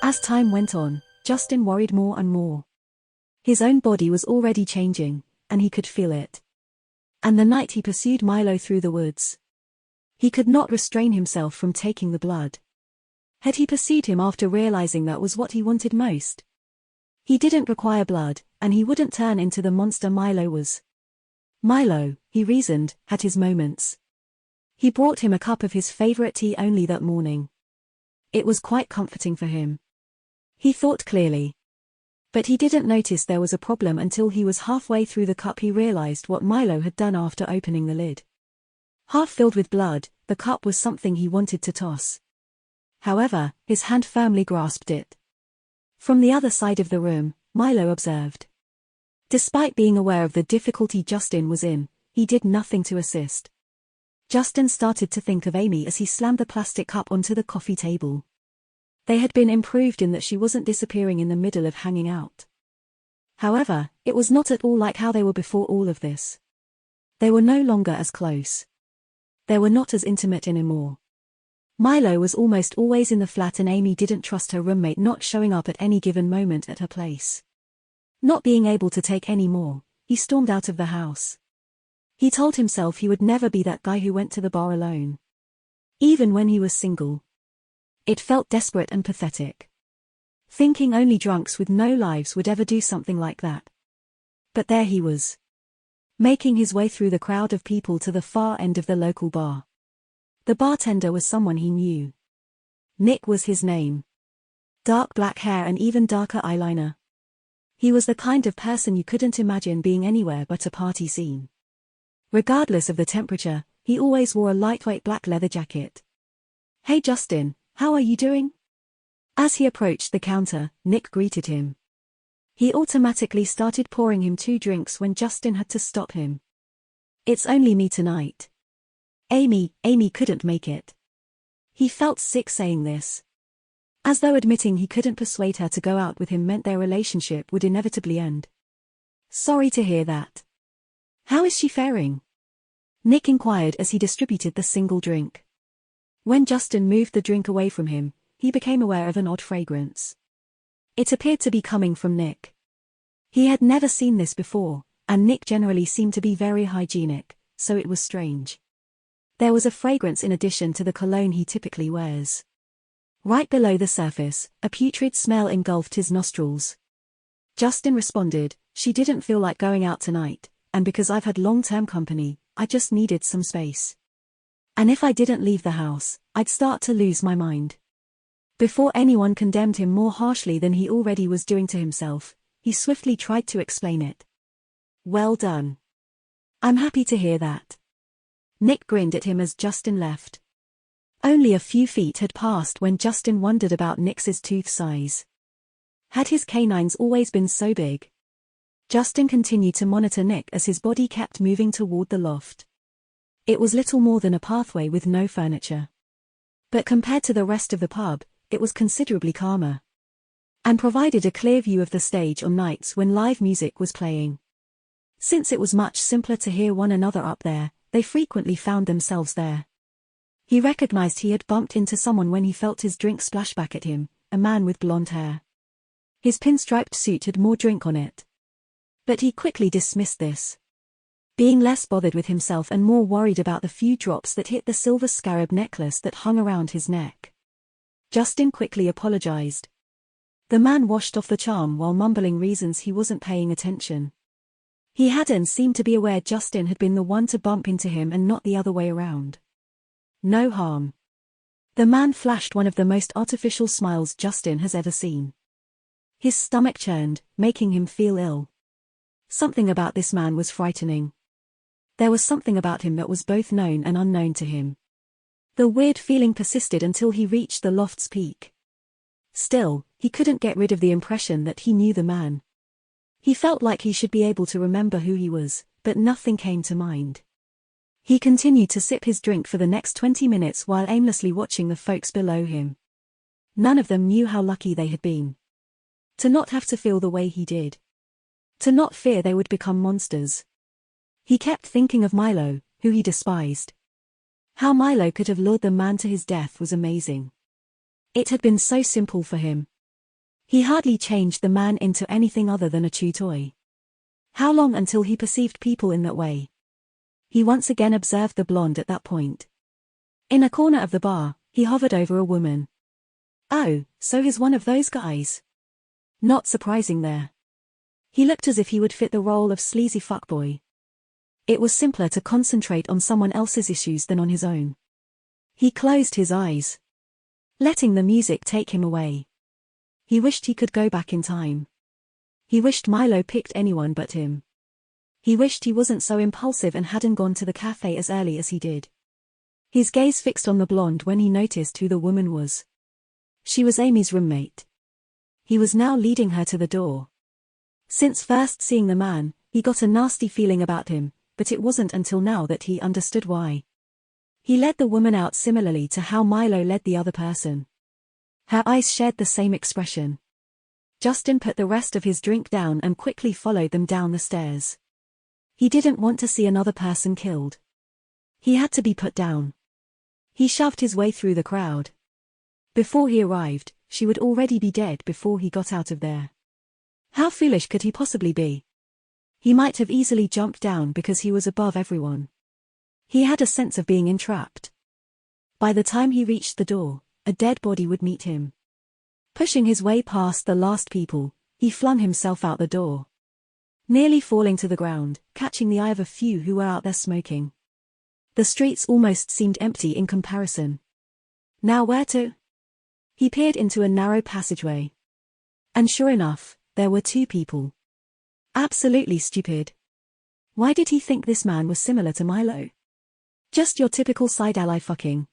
As time went on, Justin worried more and more. His own body was already changing, and he could feel it. And the night he pursued Milo through the woods. He could not restrain himself from taking the blood. Had he pursued him after realizing that was what he wanted most? He didn't require blood, and he wouldn't turn into the monster Milo was. Milo, he reasoned, had his moments. He brought him a cup of his favorite tea only that morning. It was quite comforting for him. He thought clearly. But he didn't notice there was a problem until he was halfway through the cup. He realized what Milo had done after opening the lid. Half filled with blood, the cup was something he wanted to toss. However, his hand firmly grasped it. From the other side of the room, Milo observed. Despite being aware of the difficulty Justin was in, he did nothing to assist. Justin started to think of Amy as he slammed the plastic cup onto the coffee table. They had been improved in that she wasn't disappearing in the middle of hanging out. However, it was not at all like how they were before all of this. They were no longer as close. They were not as intimate anymore. Milo was almost always in the flat and Amy didn't trust her roommate not showing up at any given moment at her place. Not being able to take any more, he stormed out of the house. He told himself he would never be that guy who went to the bar alone. Even when he was single. It felt desperate and pathetic. Thinking only drunks with no lives would ever do something like that. But there he was. Making his way through the crowd of people to the far end of the local bar. The bartender was someone he knew. Nick was his name. Dark black hair and even darker eyeliner. He was the kind of person you couldn't imagine being anywhere but a party scene. Regardless of the temperature, he always wore a lightweight black leather jacket. "Hey Justin, how are you doing?" As he approached the counter, Nick greeted him. He automatically started pouring him 2 drinks when Justin had to stop him. "It's only me tonight. Amy couldn't make it." He felt sick saying this. As though admitting he couldn't persuade her to go out with him meant their relationship would inevitably end. "Sorry to hear that. How is she faring?" Nick inquired as he distributed the single drink. When Justin moved the drink away from him, he became aware of an odd fragrance. It appeared to be coming from Nick. He had never seen this before, and Nick generally seemed to be very hygienic, so it was strange. There was a fragrance in addition to the cologne he typically wears. Right below the surface, a putrid smell engulfed his nostrils. Justin responded, "She didn't feel like going out tonight, and because I've had long-term company, I just needed some space. And if I didn't leave the house, I'd start to lose my mind." Before anyone condemned him more harshly than he already was doing to himself, he swiftly tried to explain it. "Well done. I'm happy to hear that." Nick grinned at him as Justin left. Only a few feet had passed when Justin wondered about Nick's tooth size. Had his canines always been so big? Justin continued to monitor Nick as his body kept moving toward the loft. It was little more than a pathway with no furniture. But compared to the rest of the pub, it was considerably calmer. And provided a clear view of the stage on nights when live music was playing. Since it was much simpler to hear one another up there, they frequently found themselves there. He recognized he had bumped into someone when he felt his drink splash back at him, a man with blonde hair. His pinstriped suit had more drink on it. But he quickly dismissed this. Being less bothered with himself and more worried about the few drops that hit the silver scarab necklace that hung around his neck. Justin quickly apologized. The man washed off the charm while mumbling reasons he wasn't paying attention. He hadn't seemed to be aware Justin had been the one to bump into him and not the other way around. "No harm." The man flashed one of the most artificial smiles Justin has ever seen. His stomach churned, making him feel ill. Something about this man was frightening. There was something about him that was both known and unknown to him. The weird feeling persisted until he reached the loft's peak. Still, he couldn't get rid of the impression that he knew the man. He felt like he should be able to remember who he was, but nothing came to mind. He continued to sip his drink for the next 20 minutes while aimlessly watching the folks below him. None of them knew how lucky they had been. To not have to feel the way he did. To not fear they would become monsters. He kept thinking of Milo, who he despised. How Milo could have lured the man to his death was amazing. It had been so simple for him. He hardly changed the man into anything other than a chew toy. How long until he perceived people in that way? He once again observed the blonde at that point. In a corner of the bar, he hovered over a woman. Oh, so he's one of those guys. Not surprising there. He looked as if he would fit the role of sleazy fuckboy. It was simpler to concentrate on someone else's issues than on his own. He closed his eyes, letting the music take him away. He wished he could go back in time. He wished Milo picked anyone but him. He wished he wasn't so impulsive and hadn't gone to the cafe as early as he did. His gaze fixed on the blonde when he noticed who the woman was. She was Amy's roommate. He was now leading her to the door. Since first seeing the man, he got a nasty feeling about him, but it wasn't until now that he understood why. He led the woman out similarly to how Milo led the other person. Her eyes shared the same expression. Justin put the rest of his drink down and quickly followed them down the stairs. He didn't want to see another person killed. He had to be put down. He shoved his way through the crowd. Before he arrived, she would already be dead before he got out of there. How foolish could he possibly be? He might have easily jumped down because he was above everyone. He had a sense of being entrapped. By the time he reached the door, a dead body would meet him. Pushing his way past the last people, he flung himself out the door. Nearly falling to the ground, catching the eye of a few who were out there smoking. The streets almost seemed empty in comparison. Now where to? He peered into a narrow passageway. And sure enough, there were two people. Absolutely stupid. Why did he think this man was similar to Milo? Just your typical side ally fucking.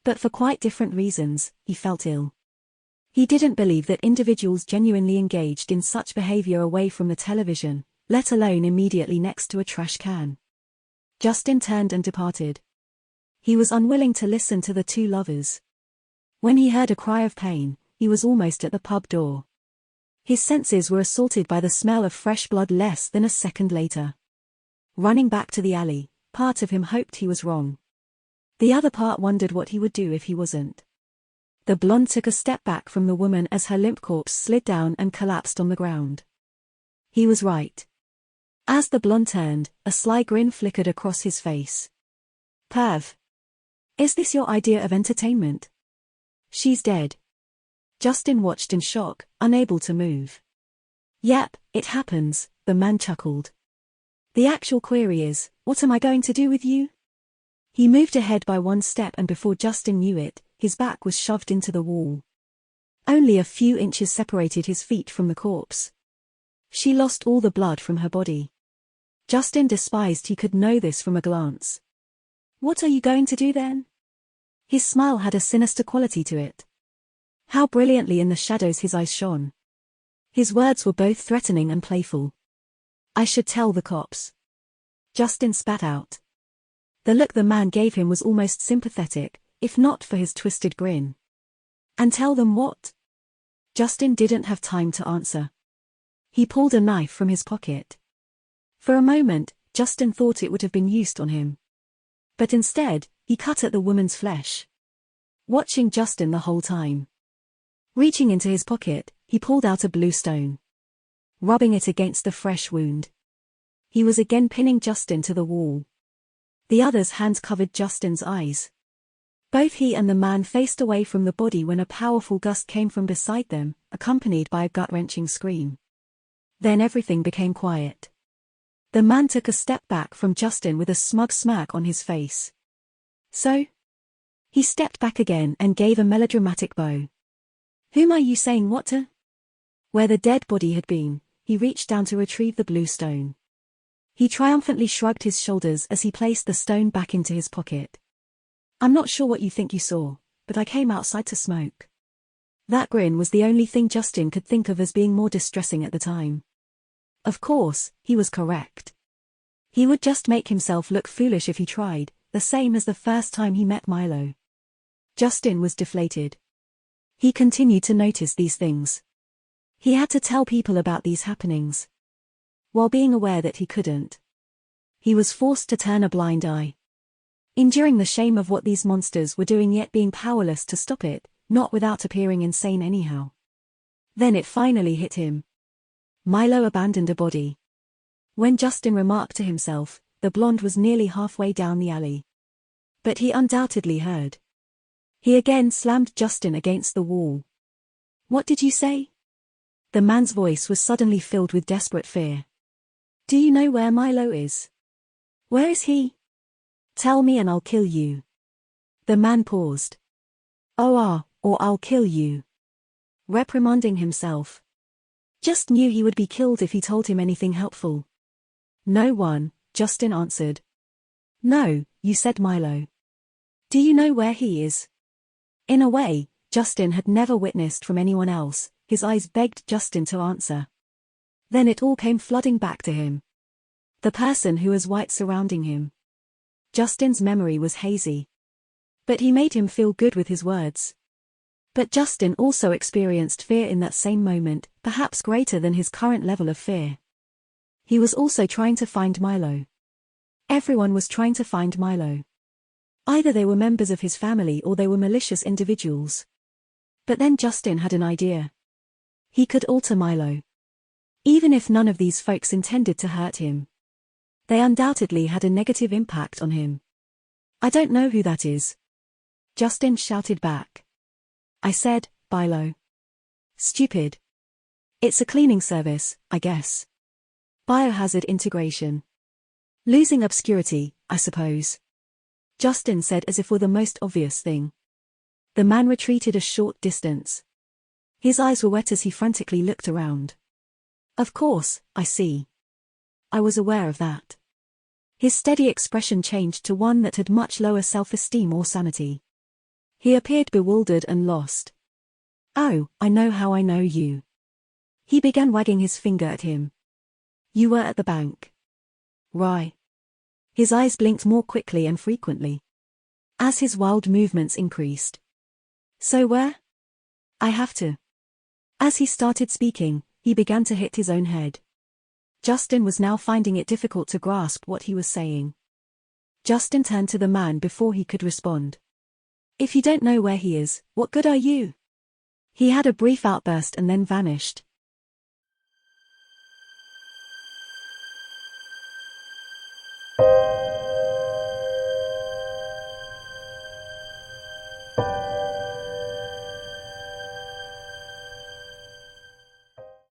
But for quite different reasons, he felt ill. He didn't believe that individuals genuinely engaged in such behavior away from the television, let alone immediately next to a trash can. Justin turned and departed. He was unwilling to listen to the two lovers. When he heard a cry of pain, he was almost at the pub door. His senses were assaulted by the smell of fresh blood less than a second later. Running back to the alley, part of him hoped he was wrong. The other part wondered what he would do if he wasn't. The blonde took a step back from the woman as her limp corpse slid down and collapsed on the ground. He was right. As the blonde turned, a sly grin flickered across his face. Perv. Is this your idea of entertainment? She's dead. Justin watched in shock, unable to move. Yep, it happens, the man chuckled. The actual query is, what am I going to do with you? He moved ahead by one step and before Justin knew it, his back was shoved into the wall. Only a few inches separated his feet from the corpse. She lost all the blood from her body. Justin despised he could know this from a glance. What are you going to do then? His smile had a sinister quality to it. How brilliantly in the shadows his eyes shone. His words were both threatening and playful. I should tell the cops. Justin spat out. The look the man gave him was almost sympathetic, if not for his twisted grin. And tell them what? Justin didn't have time to answer. He pulled a knife from his pocket. For a moment, Justin thought it would have been used on him. But instead, he cut at the woman's flesh. Watching Justin the whole time. Reaching into his pocket, he pulled out a blue stone. Rubbing it against the fresh wound. He was again pinning Justin to the wall. The other's hand covered Justin's eyes. Both he and the man faced away from the body when a powerful gust came from beside them, accompanied by a gut-wrenching scream. Then everything became quiet. The man took a step back from Justin with a smug smirk on his face. So? He stepped back again and gave a melodramatic bow. Whom are you saying what to? Where the dead body had been, he reached down to retrieve the blue stone. He triumphantly shrugged his shoulders as he placed the stone back into his pocket. I'm not sure what you think you saw, but I came outside to smoke. That grin was the only thing Justin could think of as being more distressing at the time. Of course, he was correct. He would just make himself look foolish if he tried, the same as the first time he met Milo. Justin was deflated. He continued to notice these things. He had to tell people about these happenings. While being aware that he couldn't. He was forced to turn a blind eye. Enduring the shame of what these monsters were doing yet being powerless to stop it, not without appearing insane anyhow. Then it finally hit him. Milo abandoned a body. When Justin remarked to himself, the blonde was nearly halfway down the alley. But he undoubtedly heard. He again slammed Justin against the wall. "What did you say?" The man's voice was suddenly filled with desperate fear. "Do you know where Milo is? Where is he? Tell me and I'll kill you." The man paused. Or I'll kill you." Reprimanding himself. Just knew he would be killed if he told him anything helpful. "No one," Justin answered. "No, you said Milo. Do you know where he is?" In a way, Justin had never witnessed from anyone else. His eyes begged Justin to answer. Then it all came flooding back to him. The person who was white surrounding him. Justin's memory was hazy. But he made him feel good with his words. But Justin also experienced fear in that same moment, perhaps greater than his current level of fear. He was also trying to find Milo. Everyone was trying to find Milo. Either they were members of his family or they were malicious individuals. But then Justin had an idea. He could alter Milo. Even if none of these folks intended to hurt him, they undoubtedly had a negative impact on him. "I don't know who that is," Justin shouted back. "I said, Milo. Stupid. It's a cleaning service, I guess. Biohazard integration. Losing obscurity, I suppose," Justin said as if for the most obvious thing. The man retreated a short distance. His eyes were wet as he frantically looked around. "Of course, I see. I was aware of that." His steady expression changed to one that had much lower self-esteem or sanity. He appeared bewildered and lost. "Oh, I know how I know you." He began wagging his finger at him. "You were at the bank. Right." His eyes blinked more quickly and frequently, as his wild movements increased. "So where? I have to." As he started speaking, he began to hit his own head. Justin was now finding it difficult to grasp what he was saying. Justin turned to the man before he could respond. "If you don't know where he is, what good are you?" He had a brief outburst and then vanished.